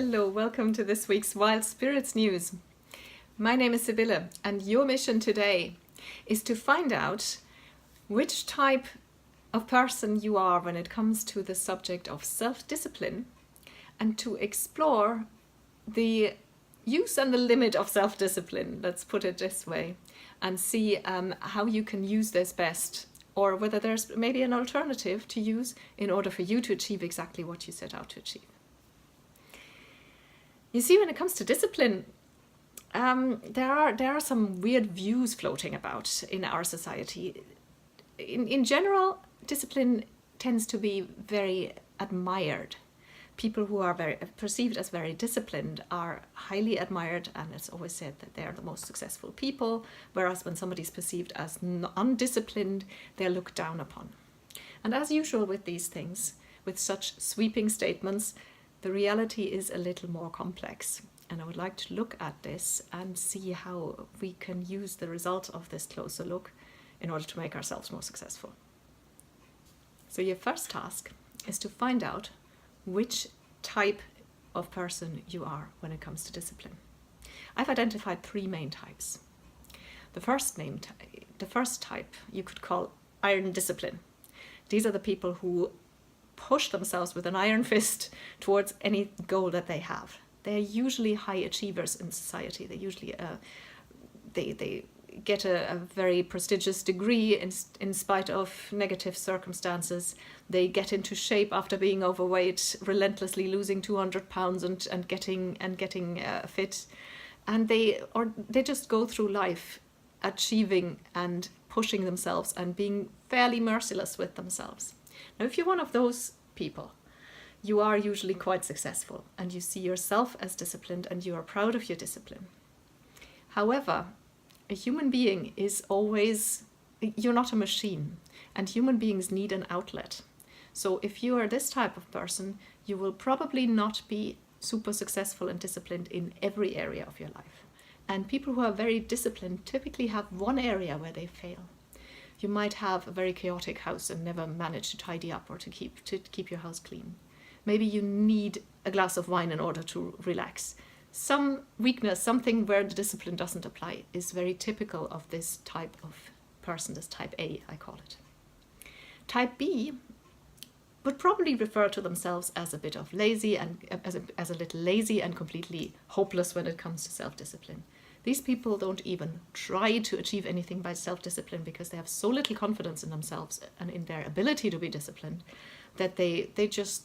Hello, welcome to this week's Wild Spirits News. My name is Sibylle, and your mission today is to find out which type of person you are when it comes to the subject of self-discipline, and to explore the use and the limit of self-discipline, let's put it this way, and see how you can use this best, or whether there's maybe an alternative to use in order for you to achieve exactly what you set out to achieve. You see, when it comes to discipline, there are some weird views floating about in our society. In general, discipline tends to be very admired. People who are perceived as very disciplined are highly admired, and it's always said that they are the most successful people, whereas when somebody's perceived as undisciplined, they're looked down upon. And as usual with these things, with such sweeping statements, the reality is a little more complex, and I would like to look at this and see how we can use the result of this closer look in order to make ourselves more successful. So your first task is to find out which type of person you are when it comes to discipline. I've identified three main types. The first type you could call iron discipline. These are the people who push themselves with an iron fist towards any goal that they have. They're usually high achievers in society. They usually they get a very prestigious degree in spite of negative circumstances. They get into shape after being overweight, relentlessly losing 200 pounds and getting fit, and they just go through life achieving and pushing themselves and being fairly merciless with themselves. Now, if you're one of those people, you are usually quite successful and you see yourself as disciplined and you are proud of your discipline. However, a human being is always, you're not a machine, and human beings need an outlet. So if you are this type of person, you will probably not be super successful and disciplined in every area of your life. And people who are very disciplined typically have one area where they fail. You might have a very chaotic house and never manage to tidy up or to keep your house clean. Maybe you need a glass of wine in order to relax. Some weakness, something where the discipline doesn't apply, is very typical of this type of person, this type A, I call it. Type B would probably refer to themselves as a bit of lazy and as a little lazy and completely hopeless when it comes to self-discipline. These people don't even try to achieve anything by self-discipline because they have so little confidence in themselves and in their ability to be disciplined that they just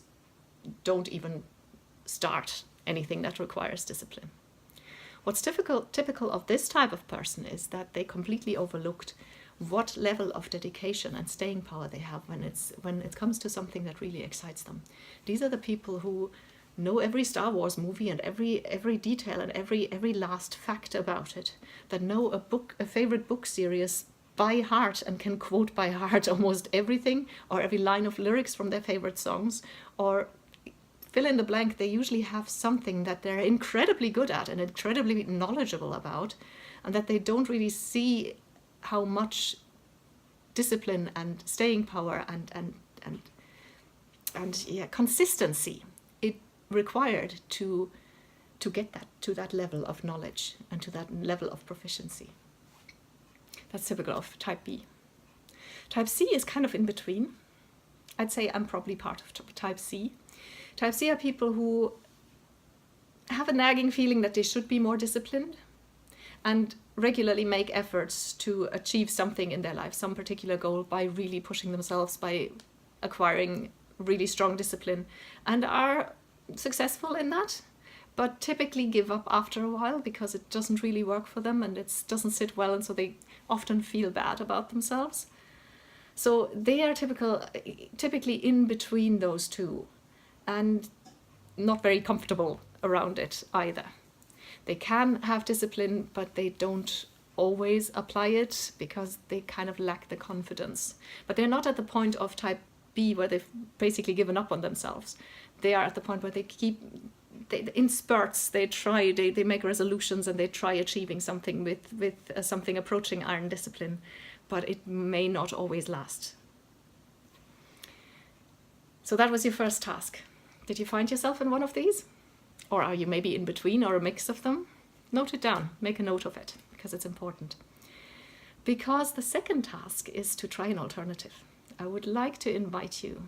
don't even start anything that requires discipline. What's typical of this type of person is that they completely overlooked what level of dedication and staying power they have when it comes to something that really excites them. These are the people who know every Star Wars movie and every detail and every last fact about it, that know a favorite book series by heart and can quote by heart almost everything or every line of lyrics from their favorite songs, or fill in the blank. They usually have something that they're incredibly good at and incredibly knowledgeable about, and that they don't really see how much discipline and staying power and consistency it required to get to that level of knowledge and to that level of proficiency. That's typical of type B. Type C is kind of in between. I'd say I'm probably part of type C. Type C are people who have a nagging feeling that they should be more disciplined and regularly make efforts to achieve something in their life, some particular goal, by really pushing themselves, by acquiring really strong discipline, and are successful in that, but typically give up after a while because it doesn't really work for them and it doesn't sit well, and so they often feel bad about themselves. So they are typically in between those two and not very comfortable around it either. They can have discipline, but they don't always apply it because they kind of lack the confidence. But they're not at the point of type B where they've basically given up on themselves. They are at the point where they in spurts, they make resolutions and they try achieving something with something approaching iron discipline, but it may not always last. So that was your first task. Did you find yourself in one of these? Or are you maybe in between or a mix of them? Note it down, make a note of it, because it's important. Because the second task is to try an alternative. I would like to invite you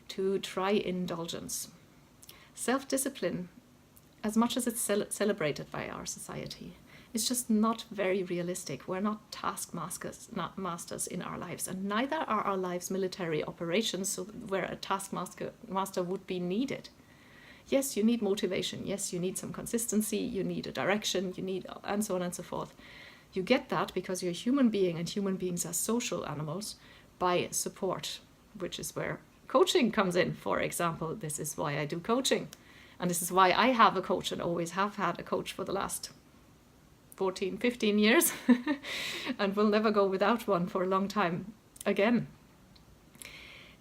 to try indulgence. Self-discipline, as much as it's celebrated by our society, is just not very realistic. We're not taskmasters, not masters in our lives, and neither are our lives military operations where a taskmaster would be needed. Yes, you need motivation. Yes, you need some consistency. You need a direction. You need, and so on and so forth. You get that because you're a human being, and human beings are social animals, by support, which is where coaching comes in. For example, this is why I do coaching. And this is why I have a coach and always have had a coach for the last 14, 15 years and will never go without one for a long time again.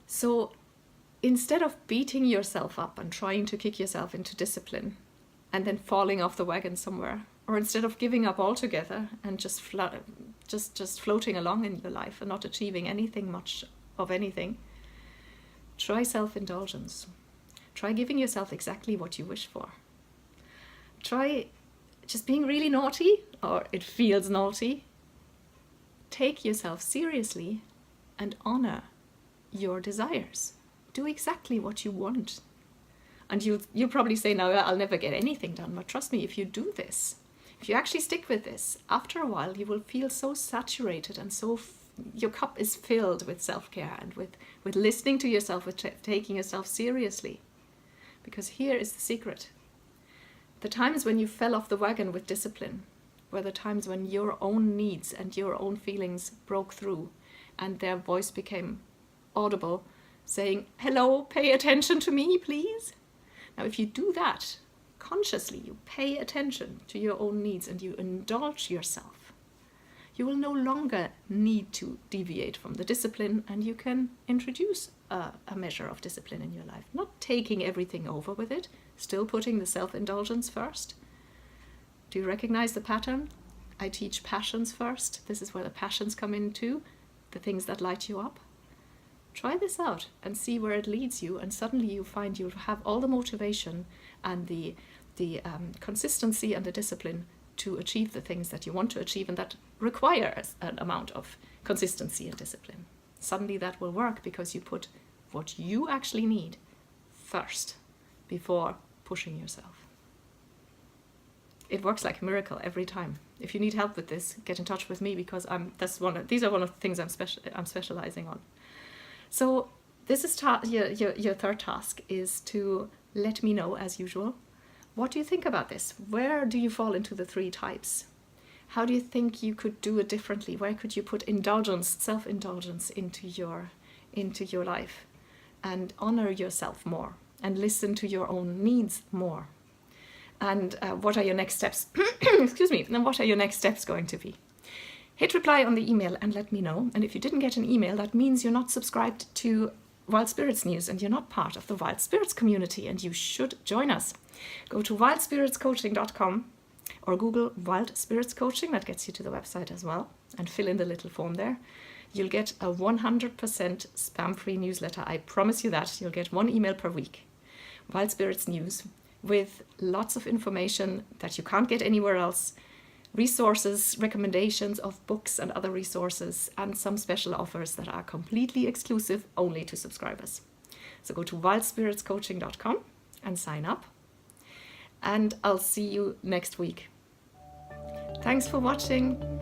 So instead of beating yourself up and trying to kick yourself into discipline and then falling off the wagon somewhere, or instead of giving up altogether and just floating along in your life and not achieving anything much of anything, try self-indulgence. Try giving yourself exactly what you wish for. Try just being really naughty, or it feels naughty. Take yourself seriously and honor your desires. Do exactly what you want. And you probably say, no, I'll never get anything done. But trust me, if you do this, if you actually stick with this, after a while you will feel so saturated and so your cup is filled with self-care and with listening to yourself, with taking yourself seriously. Because here is the secret. The times when you fell off the wagon with discipline were the times when your own needs and your own feelings broke through and their voice became audible, saying, hello, pay attention to me, please. Now, if you do that consciously, you pay attention to your own needs and you indulge yourself, you will no longer need to deviate from the discipline, and you can introduce a measure of discipline in your life. Not taking everything over with it, still putting the self-indulgence first. Do you recognize the pattern? I teach passions first. This is where the passions come in too, the things that light you up. Try this out and see where it leads you, and suddenly you find you have all the motivation and the consistency and the discipline to achieve the things that you want to achieve and that require an amount of consistency and discipline. Suddenly that will work because you put what you actually need first before pushing yourself. It works like a miracle every time. If you need help with this, get in touch with me, because these are one of the things I'm specializing on. So this is your third task, is to let me know, as usual. What do you think about this? Where do you fall into the 3 types? How do you think you could do it differently? Where could you put indulgence, self-indulgence into your life, and honor yourself more and listen to your own needs more? And what are your next steps? Excuse me. And what are your next steps going to be? Hit reply on the email and let me know. And if you didn't get an email, that means you're not subscribed to Wild Spirits News and you're not part of the Wild Spirits community, and you should join us. Go to wildspiritscoaching.com or Google Wild Spirits Coaching, that gets you to the website as well, and fill in the little form there. You'll get a 100% spam-free newsletter. I promise you that. You'll get 1 email per week. Wild Spirits News, with lots of information that you can't get anywhere else, resources, recommendations of books and other resources, and some special offers that are completely exclusive only to subscribers. So go to wildspiritscoaching.com and sign up. And I'll see you next week. Thanks for watching.